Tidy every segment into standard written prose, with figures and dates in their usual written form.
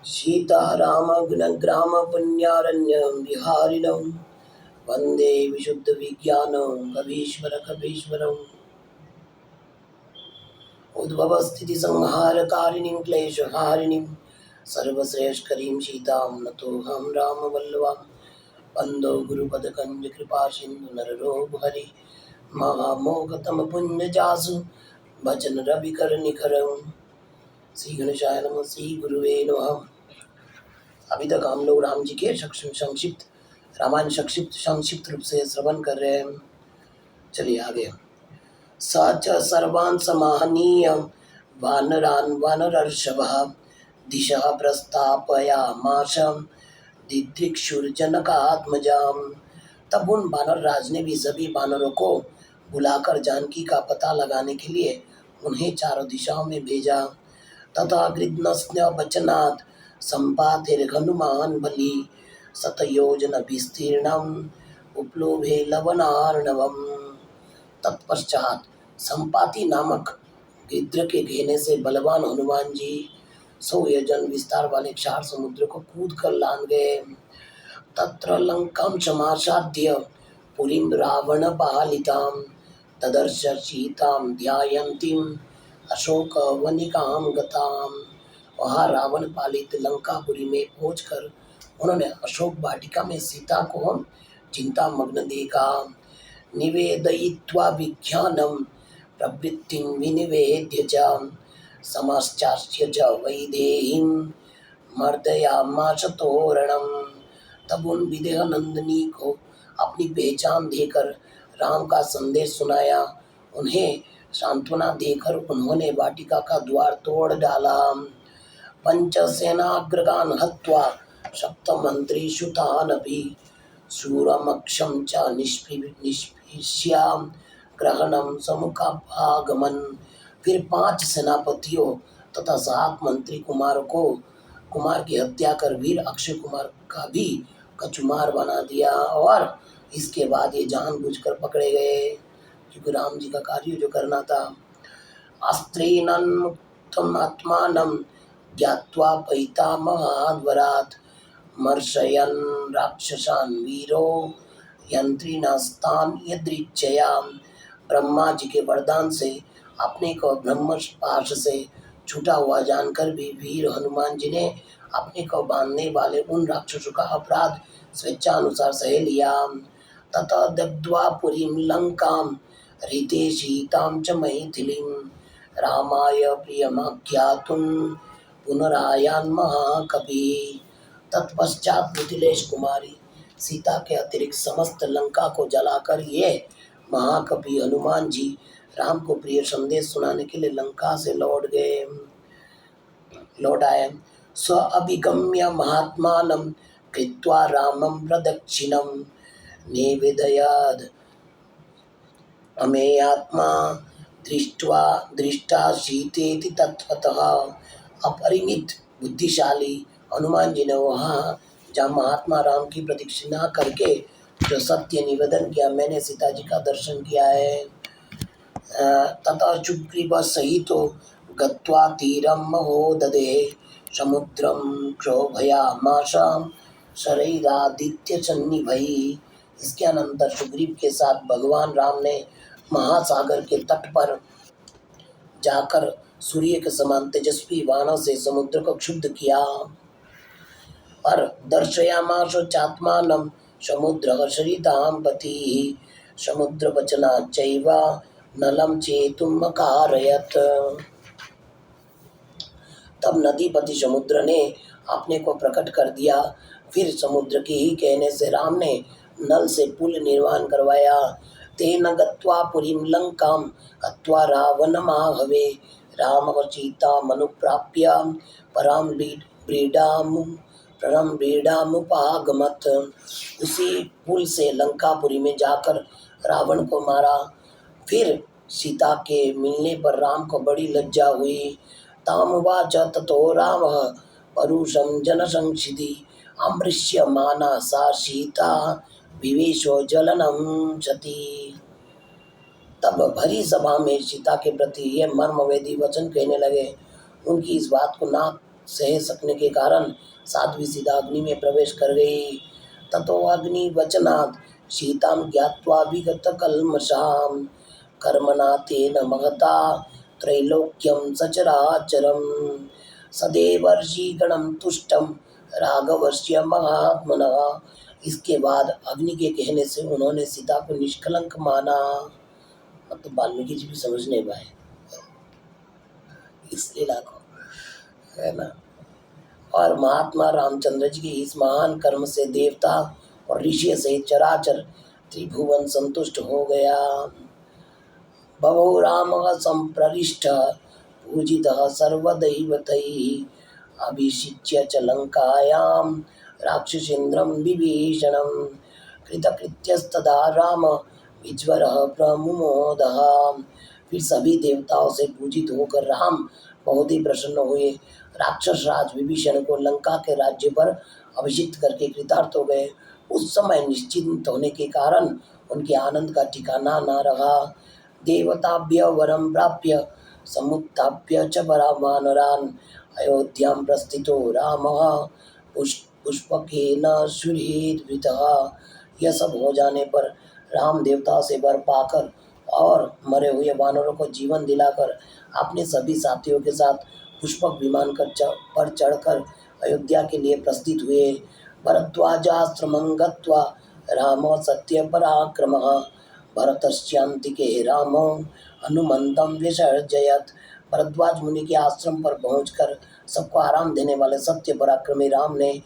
सीतारामगुणग्राम पुण्यारण्यं विहारिणं वन्दे विशुद्धविज्ञानं कवीश्वरकवीश्वरम् उद्भवस्थितिसंहारकारिणीं क्लेशहारिणीं सर्वश्रेष्ठकरीं सीतां नतोऽहं रामवल्लभां वन्दे गुरुपदकञ्जकृपासिन्धु नररोगहरि महामोहतमपुञ्जजासु भजन रविकरनिखरं श्री गणेशाय नमः। श्री गुरुवे नमः। अभी तक हम लोग राम जी के संक्षिप्त रामायण संक्षिप्त रूप से श्रवण कर रहे हैं। चलिए आगे। स च सर्वान् समाहनीय वानरान् वानरर्षभः दिशः प्रस्थापयामास दिदृक्षुर्जनकात्मजाम्। तब उन वानर राज ने भी सभी वानरों को बुलाकर जानकी का पता लगाने के लिए उन्हें चारों दिशाओं में भेजा। तथा गृध्नस्य वचनात् सम्पातिर्हनुमान् बली शतयोजन विस्तीर्णम् उपलोभे लवणार्णवम्। तत्पश्चात संपाति नामक गिद्ध के कहने से बलवान हनुमान जी 100 योजन विस्तार वाले 4 समुद्र को कूद कर लांग गए। तत्र लंकां समासाद्य पुरीं रावण पालितां तदर्श सीतां ध्यायन्तीं अशोक वनिकां गतां। वहाँ रावण पालित लंकापुरी में पहुंचकर उन्होंने अशोक वाटिका में सीता को चिंता मग्न देखा। निवेदयित्वा विज्ञानं प्रवृत्तिं विनिवेद्य च समाश्चास्य च वैदेहीं मर्दयामास तोरणम्। तब उन विदेह नंदिनी को अपनी पहचान देकर राम का संदेश सुनाया। उन्हें सांत्वना देकर उन्होंने वाटिका का द्वार तोड़ डाला। पंचसेनाग्रगान् हत्वा सप्तमन्त्रिसुतानपि शूरमक्षं च निष्पिष्यां ग्रहणं समुखागमन। फिर 5 सेनापतियों तथा 7 मंत्री कुमार की हत्या कर वीर अक्षय कुमार का भी कचुमार बना दिया। और इसके बाद ये जानबूझकर पकड़े गए क्योंकि राम जी का कार्य जो करना था। अस्त्रेणन्मुक्तम् आत्मानं ज्ञात्वा पैतामहाद्वरात् मर्शयन् राक्षसान् वीरो यंत्रिणास्तान् यदृच्छया। ब्रह्मा जी के वरदान से अपने को ब्रह्मपाश से छूटा हुआ जानकर भी वीर हनुमान जी ने अपने को बांधने वाले उन राक्षसों का अपराध स्वेच्छानुसार सह लिया। तथा दग्ध्वा पुरीं लंकां ऋते सीतां च मैथिलीं रामाय प्रियमाख्यातुं पुनरायान् महाकवि। तत्पश्चात मिथिलेश कुमारी सीता के अतिरिक्त समस्त लंका को जलाकर ये महाकवि हनुमान जी राम को प्रिय संदेश सुनाने के लिए लंका से लौट आए। स्व अभिगम्य महात्मानं कृत्वा रामं प्रदक्षिणं निवेदयद् अमेयात्मा दृष्टा सीतेति तत्त्वतः। अपरिमित बुद्धिशाली हनुमान जी ने वहाँ जहाँ महात्मा राम की प्रदक्षिणा करके जो सत्य निवेदन किया, मैंने सीता जी का दर्शन किया है। तथा सुग्रीव सहितो गत्वा तीरं महोदधे समुद्रं क्षोभयामास शरैरादित्य सन्निभैः। इसके अनंतर सुग्रीव के साथ भगवान राम ने महासागर के तट पर जाकर सूर्य के समान तेजस्वी बाणों से समुद्र को क्षुब्ध किया। और दर्शयामास चात्मानं समुद्रः सरितां पतिः समुद्र वचनात् चैव नलं चेतुम् अकारयत्। तब नदीपति समुद्र ने अपने को प्रकट कर दिया। फिर समुद्र के ही कहने से राम ने नल से पुल निर्माण करवाया। तेन गत्वा पुरीं लंकां हत्वा रावणमाहवे रामः सीतामनुप्राप्य परम व्रीडामुपागमत्। उसी पुल से लंकापुरी में जाकर रावण को मारा। फिर सीता के मिलने पर राम को बड़ी लज्जा हुई। तामुवाच ततो रामः परुषं जनसंसिदि अमृष्यमाना सा सीता विवेशो जलनं सती। तब भरी सभा में सीता के प्रति ये मर्मवेदी वचन कहने लगे। उनकी इस बात को ना सह सकने के कारण साध्वी सीता अग्नि में प्रवेश कर गई। ततो अग्नि वचनात् सीतां ज्ञात्वा विगत कल्मषां कर्मणा तेन महता त्रैलोक्यं सचराचरम् सदेवर्षि गणं तुष्टं राघवस्य महात्मनः। इसके बाद अग्नि के कहने से उन्होंने सीता को निष्कलंक माना। मतलब वाल्मीकि जी भी समझ नहीं पाए इस लीला को, है ना। और महात्मा रामचंद्र जी की इस महान कर्म से देवता और ऋषि सहित चराचर त्रिभुवन संतुष्ट हो गया। बभो राम संप्रविष्ट पूजित सर्वदैवतैः अभिषिच्य च लंकायां राक्षसेन्द्रं विभीषणं कृतकृत्यस्तदा राम विज्वरः प्रमुमोदः। फिर सभी देवताओं से पूजित होकर राम बहुत ही प्रसन्न हुए। राक्षस राज विभीषण को लंका के राज्य पर अभिषिक्त करके कृतार्थ हो गए। उस समय निश्चिंत होने के कारण उनके आनंद का ठिकाना न रहा। देवताभ्य वरम प्राप्य समुत्थाप्य च वानरान् अयोध्यां प्रस्थितो रामः पुष्पकेन सुहृद्वृतः। यह सब हो जाने पर राम देवता से वर पाकर और मरे हुए वानरों को जीवन दिलाकर अपने सभी साथियों के साथ पुष्पक विमान पर चढ़कर अयोध्या के लिए प्रस्थित हुए। भरद्वाजाश्रमं गत्वा रामो सत्य पराक्रमः भरतस्यांतिके रामो हनुमंतं विसर्जयत्। भरद्वाज मुनि के आश्रम पर पहुंचकर सबको आराम देने वाले सत्य पराक्रमी राम ने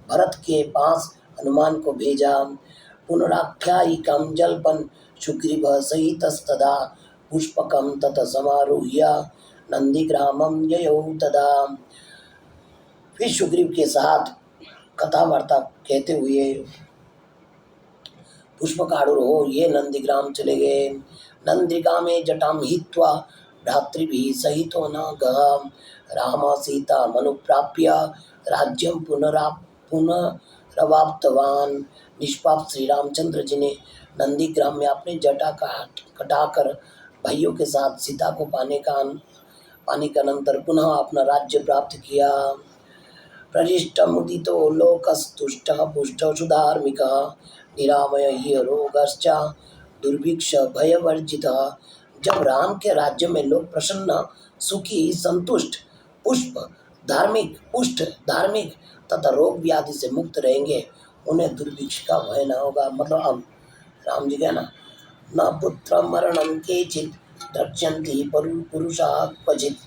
भरत के पास हनुमान को भेजा। पुनराख्यायिकं जल्पन् सुग्रीवः सहितस्तदा पुष्पकं तत समारुह्य नंदीग्रामं ययौ तदा। फिर सुग्रीव के साथ कथा वार्ता कहते हुए पुष्पकारूढ़ हो ये नंदीग्राम चले गए। नंदीग्रामे जटां हित्वा भ्रातृभिः सहितो न गः राम सीता मनुप्राप्य राज्यं पुनरवाप्तवान्। निष्पाप श्री रामचंद्र जी ने नंदीग्राम में अपने जटा कटाकर भाइयों के साथ सीता को पाने के अनंतर पुनः अपना राज्य प्राप्त किया। प्रजिष्टमुदितो लोकस्तुष्टः पुष्टः सुधार्मिकः निरामय ही रोगश्च दुर्भिक्ष भयवर्जितः। जब राम के राज्य में लोग प्रसन्न सुखी संतुष्ट पुष्ट धार्मिक तथा रोग व्याधि से मुक्त रहेंगे उन्हें दुर्भिक्ष का भय न होगा। मतलब अब राम जी कहना न पुत्र मरणं केचित् द्रक्ष्यन्ति पुरुषाः क्वचित्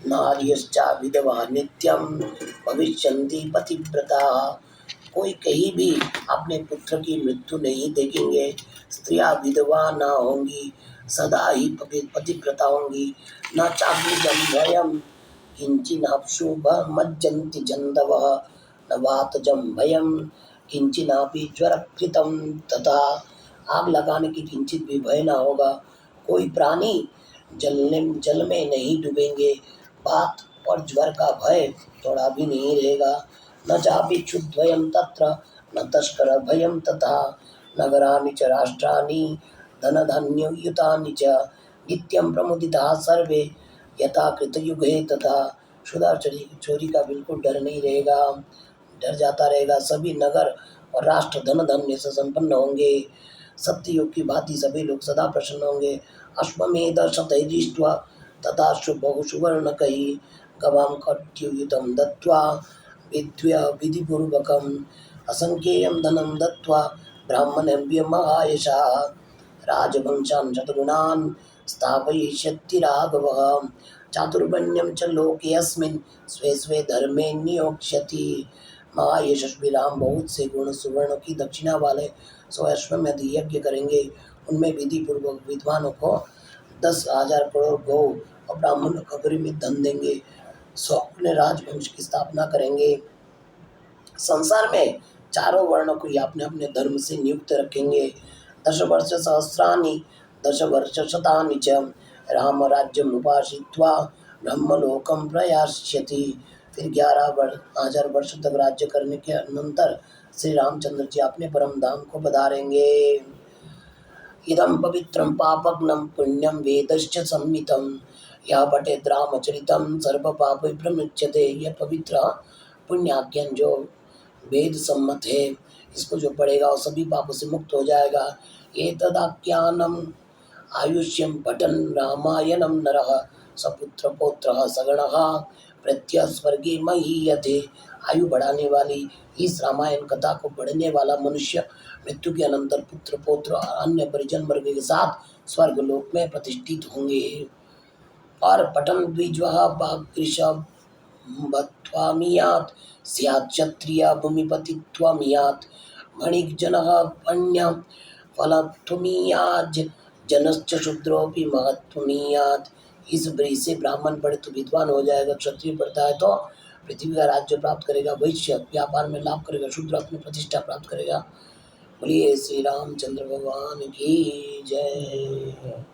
नार्यश्च विधवा नित्यं भविष्यन्ति पतिव्रताः। कोई कहीं भी अपने पुत्र की मृत्यु नहीं देखेंगे, स्त्रियां विधवा न होंगी, सदा ही पतिव्रता होंगी। न चाग्निजं भयं किंचिनाप्शुभमज्जन्ति जन्तवः न वातजं भयं किंचिनापि ज्वरकृतं तथा। आग लगाने की किंचित भी भय न होगा। कोई प्राणी जल में नहीं डूबेंगे। बात और ज्वर का भय थोड़ा भी नहीं रहेगा। न चापि क्षुद्वयं तत्र न तस्कर भयं तथा नगराणि च राष्ट्राणि धनधान्ययुतानि च नित्यं प्रमुदिताः सर्वे यथा कृतयुगे तथा। क्षुधा चोरी का बिल्कुल डर नहीं रहेगा, डर जाता रहेगा। सभी नगर और राष्ट्र धन धान्य से संपन्न होंगे। सत्ययुग की भांति सभी लोग सदा प्रसन्न होंगे। अश्वमेध शतैर्दृष्ट्वा तथा बहु सुवर्णकैः गवां कट्युयुतं दत्त्वा विधिपूर्वकम् असंख्येयं धनं दत्त्वा ब्राह्मणेभ्यः महायशाः राजवंशान् शतगुणान् स्थापयिष्यति राघवः। चातुर्वर्ण्यं च लोकेऽस्मिन् स्वे स्वे धर्मे नियोक्ष्यति। महायशस्वी राम बहुत से गुण सुवर्ण की दक्षिणा वाले 100 अश्वमेध यज्ञ करेंगे। उनमें विधि पूर्वक विद्वानों को 10,000 करोड़ गौ और ब्राह्मणों को परिमित धन देंगे। 100 अपने राजवंश की स्थापना करेंगे। संसार में चारों वर्णों को अपने अपने धर्म से नियुक्त रखेंगे। 10 वर्ष सहस्राणि 10 वर्ष शतानि च राम राज्यम उपासित्वा ब्रह्मलोकम प्रयास्यति। फिर 11,000 वर्ष तक राज्य करने के अनंतर श्री रामचंद्र जी अपने परम धाम को पधारेंगे। इदं पवित्रं पापग्नं पुण्यं वेदश्च संहितं यह पठेत् रामचरितं सर्व पाप विप्रमुच्यते। यह पवित्र पुण्याख्यान जो वेद सम्मत है, इसको जो पढ़ेगा वो सभी पापों से मुक्त हो जाएगा। एतदाख्यानम आयुष्यम पठन रामायणम नरः सपुत्र पौत्र सगणः प्रत्य स्वर्गे महीयते। आयु बढ़ाने वाली इस रामायण कथा को पढ़ने वाला मनुष्य मृत्यु के अनंतर पुत्र पौत्र और अन्य परिजन वर्ग के साथ स्वर्ग लोक में प्रतिष्ठित होंगे। और पठन द्विजवः वागृषभ बत्वामियात् स्यात् क्षत्रिय भूमिपतित्वमियात् मणिजनः पण्य फलत्वमियात् जनश्च शूद्रोऽपि महत्त्वमियात्। इस ब्रीज से ब्राह्मण पढ़े तो विद्वान हो जाएगा, क्षत्रिय पढ़ता है तो पृथ्वी का राज्य प्राप्त करेगा, वैश्य व्यापार में लाभ करेगा, शूद्र अपनी प्रतिष्ठा प्राप्त करेगा। बोलिए श्री रामचंद्र भगवान की जय।